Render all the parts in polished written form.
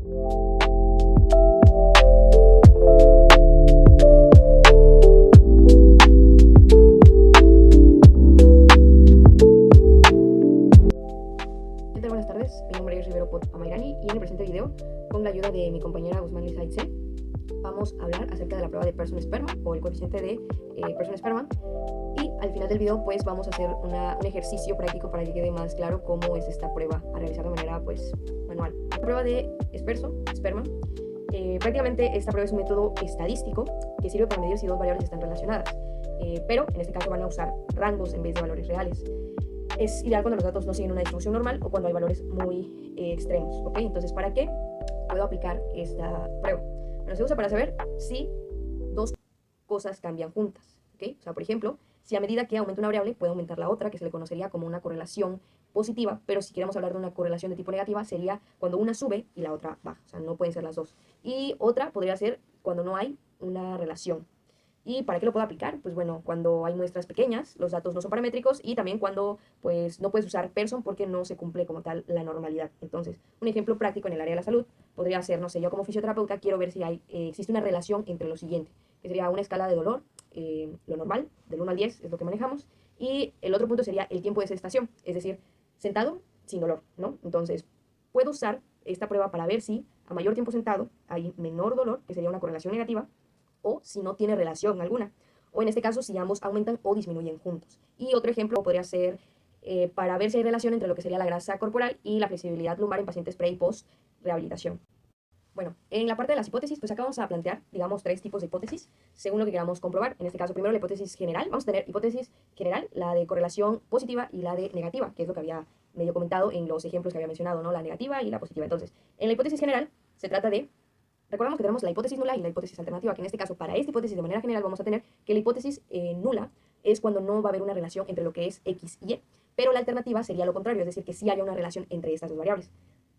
¿Qué tal? Buenas tardes, mi nombre es Rivero Pot Amairani y en el presente video, con la ayuda de mi compañera Guzmán Lisa Itze, vamos a hablar acerca de la prueba de Pearson-Spearman o el coeficiente de Pearson-Spearman, y al final del video pues vamos a hacer un ejercicio práctico para que quede más claro cómo es esta prueba a realizar de manera pues manual. La prueba de Pearson-Spearman, prácticamente esta prueba es un método estadístico que sirve para medir si dos variables están relacionadas, pero en este caso van a usar rangos en vez de valores reales. Es ideal cuando los datos no siguen una distribución normal o cuando hay valores muy extremos, ¿ok? Entonces, ¿para qué puedo aplicar esta prueba? Bueno, se usa para saber si dos cosas cambian juntas, ¿ok? O sea, por ejemplo, si a medida que aumenta una variable puede aumentar la otra, que se le conocería como una correlación positiva, pero si queremos hablar de una correlación de tipo negativa, sería cuando una sube y la otra baja, o sea, no pueden ser las dos. Y otra podría ser cuando no hay una relación. ¿Y para qué lo puedo aplicar? Pues bueno, cuando hay muestras pequeñas, los datos no son paramétricos, y también cuando pues no puedes usar Pearson porque no se cumple como tal la normalidad. Entonces, un ejemplo práctico en el área de la salud podría ser, no sé, yo como fisioterapeuta quiero ver si existe una relación entre lo siguiente, que sería una escala de dolor, lo normal, del 1 al 10 es lo que manejamos, y el otro punto sería el tiempo de sedestación, es decir, sentado sin dolor, ¿no? Entonces, puedo usar esta prueba para ver si a mayor tiempo sentado hay menor dolor, que sería una correlación negativa, o si no tiene relación alguna, o en este caso si ambos aumentan o disminuyen juntos. Y otro ejemplo podría ser para ver si hay relación entre lo que sería la grasa corporal y la flexibilidad lumbar en pacientes pre y post rehabilitación. Bueno, en la parte de las hipótesis, pues acá vamos a plantear, digamos, 3 tipos de hipótesis, según lo que queramos comprobar. En este caso, primero la hipótesis general. Vamos a tener hipótesis general, la de correlación positiva y la de negativa, que es lo que había medio comentado en los ejemplos que había mencionado, ¿no? La negativa y la positiva. Entonces, en la hipótesis general se trata de... Recordemos que tenemos la hipótesis nula y la hipótesis alternativa, que en este caso, para esta hipótesis de manera general, vamos a tener que la hipótesis nula es cuando no va a haber una relación entre lo que es X y Y, pero la alternativa sería lo contrario, es decir, que sí haya una relación entre estas dos variables.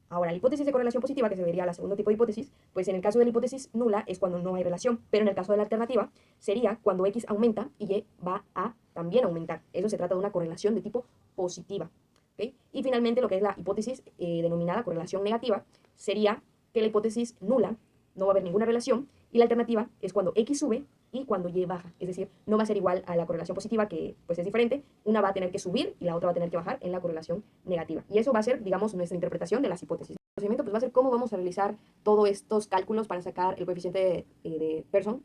Ahora, la hipótesis de correlación positiva, que se vería la segundo tipo de hipótesis, pues en el caso de la hipótesis nula es cuando no hay relación, pero en el caso de la alternativa sería cuando X aumenta y Y va a también aumentar. Eso se trata de una correlación de tipo positiva, ¿okay? Y finalmente, lo que es la hipótesis denominada correlación negativa sería que la hipótesis nula no va a haber ninguna relación, y la alternativa es cuando X sube y cuando Y baja, es decir, no va a ser igual a la correlación positiva, que pues es diferente, una va a tener que subir y la otra va a tener que bajar en la correlación negativa, y eso va a ser, digamos, nuestra interpretación de las hipótesis. El procedimiento pues va a ser cómo vamos a realizar todos estos cálculos para sacar el coeficiente de Pearson,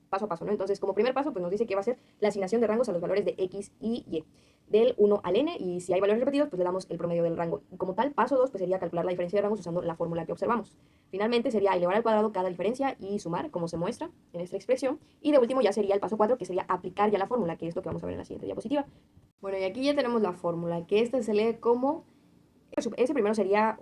paso a paso, ¿no? Entonces, como primer paso, pues nos dice que va a ser la asignación de rangos a los valores de X y Y, del 1 al n, y si hay valores repetidos, pues le damos el promedio del rango. Y como tal, paso 2, pues sería calcular la diferencia de rangos usando la fórmula que observamos. Finalmente sería elevar al cuadrado cada diferencia y sumar, como se muestra en esta expresión. Y de último ya sería el paso 4, que sería aplicar ya la fórmula, que es lo que vamos a ver en la siguiente diapositiva. Bueno, y aquí ya tenemos la fórmula, que esta se lee como... Ese primero sería,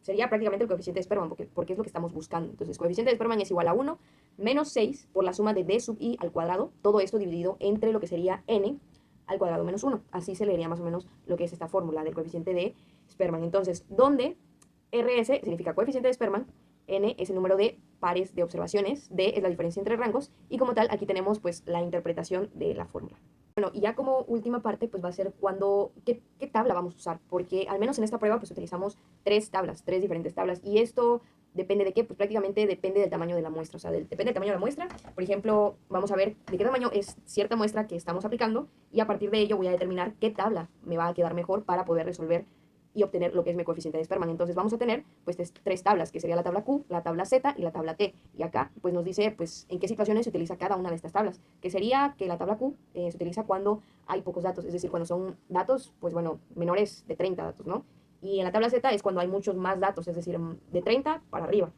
sería prácticamente el coeficiente de Spearman, porque es lo que estamos buscando. Entonces, coeficiente de Spearman es igual a 1 menos 6 por la suma de d sub i al cuadrado, todo esto dividido entre lo que sería n al cuadrado menos 1. Así se leería más o menos lo que es esta fórmula del coeficiente de Spearman. Entonces, donde RS significa coeficiente de Spearman, N es el número de pares de observaciones, D es la diferencia entre rangos, y como tal aquí tenemos pues la interpretación de la fórmula. Bueno, y ya como última parte pues va a ser qué tabla vamos a usar, porque al menos en esta prueba pues utilizamos 3 diferentes tablas, y esto depende de qué, pues prácticamente depende del tamaño de la muestra, o sea, depende del tamaño de la muestra. Por ejemplo, vamos a ver de qué tamaño es cierta muestra que estamos aplicando, y a partir de ello voy a determinar qué tabla me va a quedar mejor para poder resolver y obtener lo que es mi coeficiente de Spearman. Entonces vamos a tener pues 3 tablas, que sería la tabla Q, la tabla Z y la tabla T. Y acá pues nos dice pues en qué situaciones se utiliza cada una de estas tablas, que sería que la tabla Q se utiliza cuando hay pocos datos, es decir, cuando son datos pues bueno, menores de 30 datos, ¿no? Y en la tabla Z es cuando hay muchos más datos, es decir, de 30 para arriba.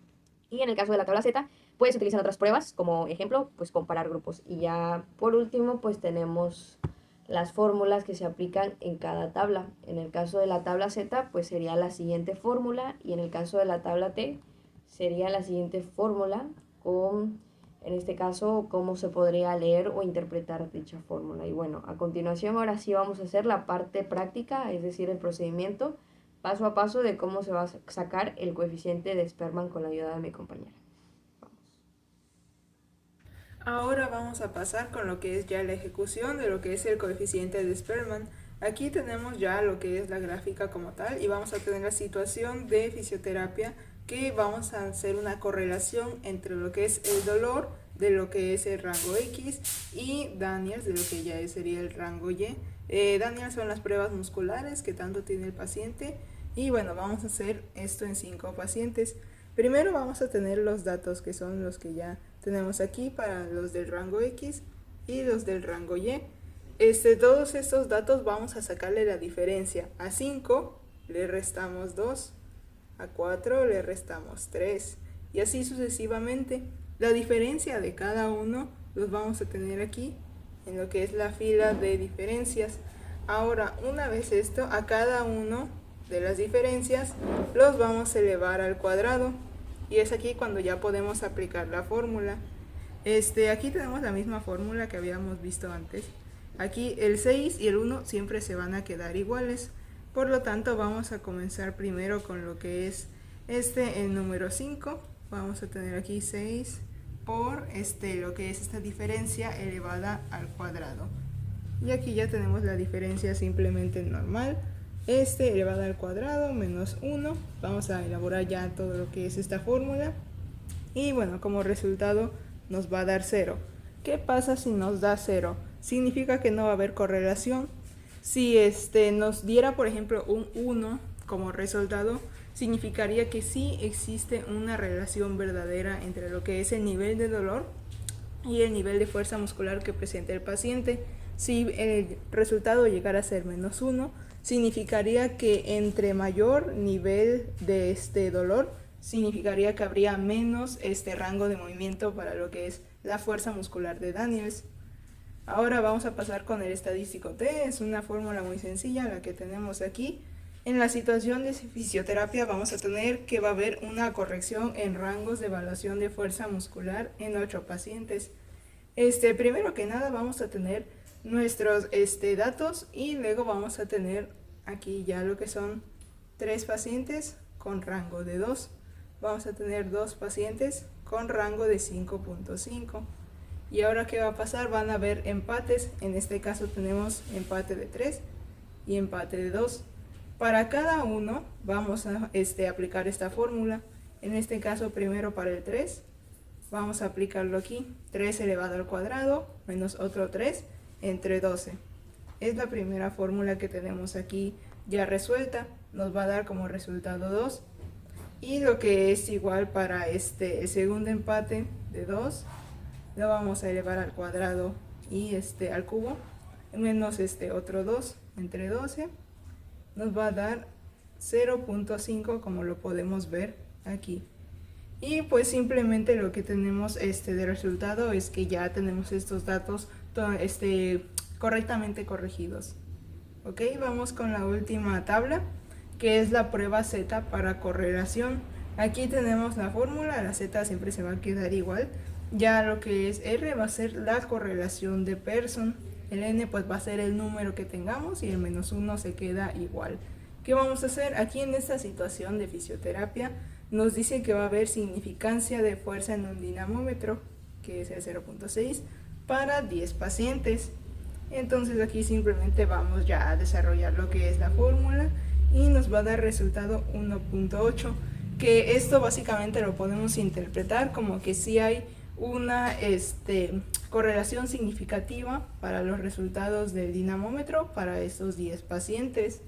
Y en el caso de la tabla Z, pues se utilizan otras pruebas, como ejemplo, pues comparar grupos. Y ya por último, pues tenemos las fórmulas que se aplican en cada tabla. En el caso de la tabla Z, pues sería la siguiente fórmula, y en el caso de la tabla T, sería la siguiente fórmula con, en este caso, cómo se podría leer o interpretar dicha fórmula. Y bueno, a continuación ahora sí vamos a hacer la parte práctica, es decir, el procedimiento paso a paso de cómo se va a sacar el coeficiente de Spearman con la ayuda de mi compañera. Ahora vamos a pasar con lo que es ya la ejecución de lo que es el coeficiente de Spearman. Aquí tenemos ya lo que es la gráfica como tal, y vamos a tener la situación de fisioterapia que vamos a hacer una correlación entre lo que es el dolor de lo que es el rango X y Daniels de lo que ya sería el rango Y. Daniels son las pruebas musculares que tanto tiene el paciente y bueno, vamos a hacer esto en 5 pacientes. Primero vamos a tener los datos que son los que ya tenemos aquí para los del rango X y los del rango Y. Todos estos datos vamos a sacarle la diferencia. A 5 le restamos 2, a 4 le restamos 3 y así sucesivamente. La diferencia de cada uno los vamos a tener aquí en lo que es la fila de diferencias. Ahora, una vez esto, a cada uno de las diferencias los vamos a elevar al cuadrado y es aquí cuando ya podemos aplicar la fórmula. Aquí tenemos la misma fórmula que habíamos visto antes. Aquí el 6 y el 1 siempre se van a quedar iguales, por lo tanto vamos a comenzar primero con lo que es el número 5. Vamos a tener aquí 6 por lo que es esta diferencia elevada al cuadrado. Y aquí ya tenemos la diferencia simplemente normal, elevada al cuadrado menos 1. Vamos a elaborar ya todo lo que es esta fórmula. Y bueno, como resultado nos va a dar 0. ¿Qué pasa si nos da 0? Significa que no va a haber correlación. Si nos diera, por ejemplo, un 1 como resultado, significaría que sí existe una relación verdadera entre lo que es el nivel de dolor y el nivel de fuerza muscular que presenta el paciente. Si el resultado llegara a ser menos 1, significaría que entre mayor nivel de dolor, significaría que habría menos rango de movimiento para lo que es la fuerza muscular de Daniels. Ahora vamos a pasar con el estadístico T. Es una fórmula muy sencilla la que tenemos aquí. En la situación de fisioterapia vamos a tener que va a haber una corrección en rangos de evaluación de fuerza muscular en 8 pacientes. Primero que nada vamos a tener nuestros datos y luego vamos a tener aquí ya lo que son 3 pacientes con rango de 2. Vamos a tener 2 pacientes con rango de 5.5. Y ahora ¿qué va a pasar? Van a haber empates. En este caso tenemos empate de 3 y empate de 2. Para cada uno vamos a aplicar esta fórmula. En este caso primero para el 3 vamos a aplicarlo aquí. 3 elevado al cuadrado menos otro 3 entre 12. Es la primera fórmula que tenemos aquí ya resuelta. Nos va a dar como resultado 2. Y lo que es igual para el segundo empate de 2 lo vamos a elevar al cuadrado y al cubo menos otro 2 entre 12 nos va a dar 0.5 como lo podemos ver aquí. Y pues simplemente lo que tenemos de resultado es que ya tenemos estos datos correctamente corregidos. Ok, vamos con la última tabla, que es la prueba Z para correlación. Aquí tenemos la fórmula, la Z siempre se va a quedar igual. Ya lo que es R va a ser la correlación de Pearson. El N pues va a ser el número que tengamos y el menos 1 se queda igual. ¿Qué vamos a hacer? Aquí en esta situación de fisioterapia nos dice que va a haber significancia de fuerza en un dinamómetro, que es el 0.6, para 10 pacientes. Entonces aquí simplemente vamos ya a desarrollar lo que es la fórmula y nos va a dar resultado 1.8, que esto básicamente lo podemos interpretar como que sí hay una correlación significativa para los resultados del dinamómetro para estos 10 pacientes.